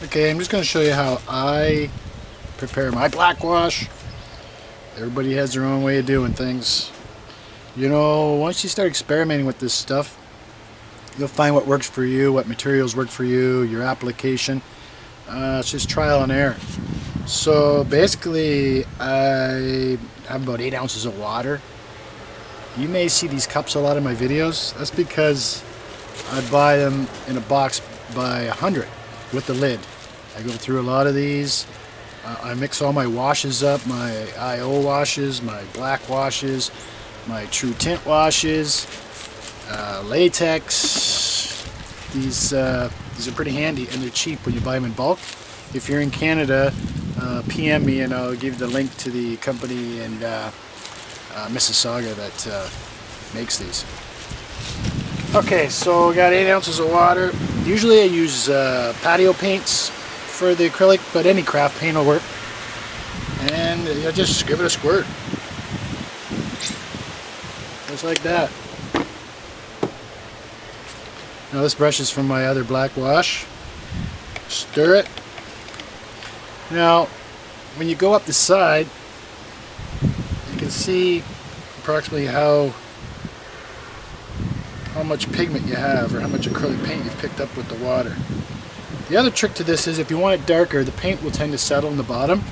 Okay, I'm just going to show you how I prepare my blackwash. Everybody has their own way of doing things. You know, once you start experimenting with this stuff, you'll find what works for you, what materials work for you, your application. It's just trial and error. So basically, I have about 8 ounces of water. You may see these cups a lot in my videos. That's because I buy them in a box by 100 with the lid. I go through a lot of these. I mix all my washes up, my IO washes, my black washes, my true tint washes, latex. These are pretty handy and they're cheap when you buy them in bulk. If you're in Canada, PM me and I'll give you the link to the company in Mississauga that makes these. Okay, so we got 8 ounces of water. Usually I use patio paints for the acrylic, but any craft paint will work. And you just give it a squirt. Just like that. Now this brush is from my other black wash. Stir it. Now, when you go up the side, you can see approximately how much pigment you have, or how much acrylic paint you've picked up with the water. The other trick to this is if you want it darker, the paint will tend to settle in the bottom.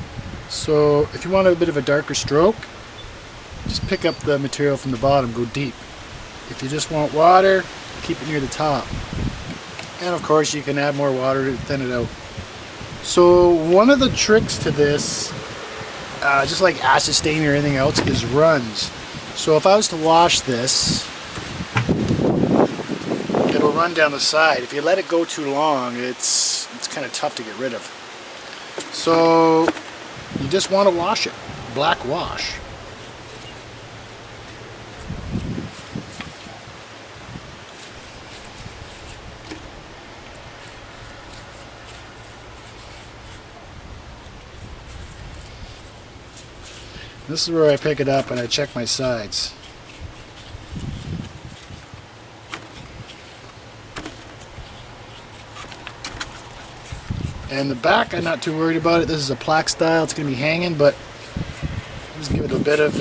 So if you want a bit of a darker stroke, just pick up the material from the bottom, go deep. If you just want water, keep it near the top. And of course you can add more water to thin it out. So one of the tricks to this, just like acid stain or anything else, is runs. So if I was to wash this, it'll run down the side. If you let it go too long, it's kind of tough to get rid of. So you just want to wash it. Black wash. This is where I pick it up and I check my sides. And the back, I'm not too worried about it. This is a plaque style. It's going to be hanging, but just give it a bit of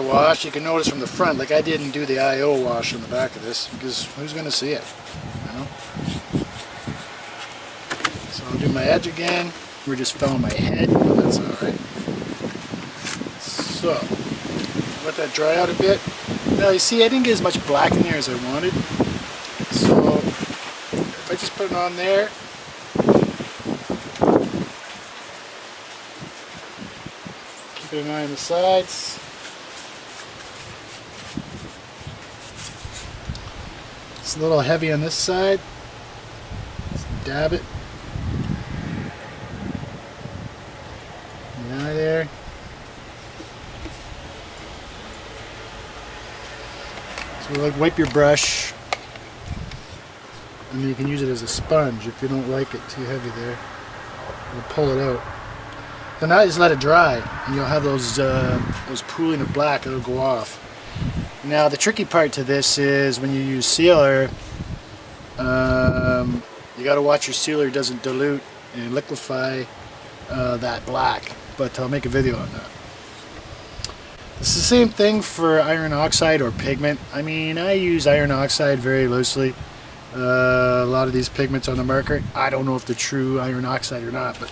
wash. You can notice from the front, like I didn't do the IO wash on the back of this because who's going to see it? You know? So I'll do my edge again. We're just filling my head, but that's alright. So, let that dry out a bit. Now you see I didn't get as much black in there as I wanted. So, if I just put it on there, keep an eye on the sides. It's a little heavy on this side. Just dab it. There. So like wipe your brush, and you can use it as a sponge if you don't like it too heavy there. You'll pull it out. So now just let it dry, and you'll have those pooling of black. It'll go off. Now the tricky part to this is when you use sealer, you got to watch your sealer doesn't dilute and liquefy that black. But I'll make a video on that. It's the same thing for iron oxide or pigment. I mean, I use iron oxide very loosely. A lot of these pigments on the market, I don't know if they're true iron oxide or not, but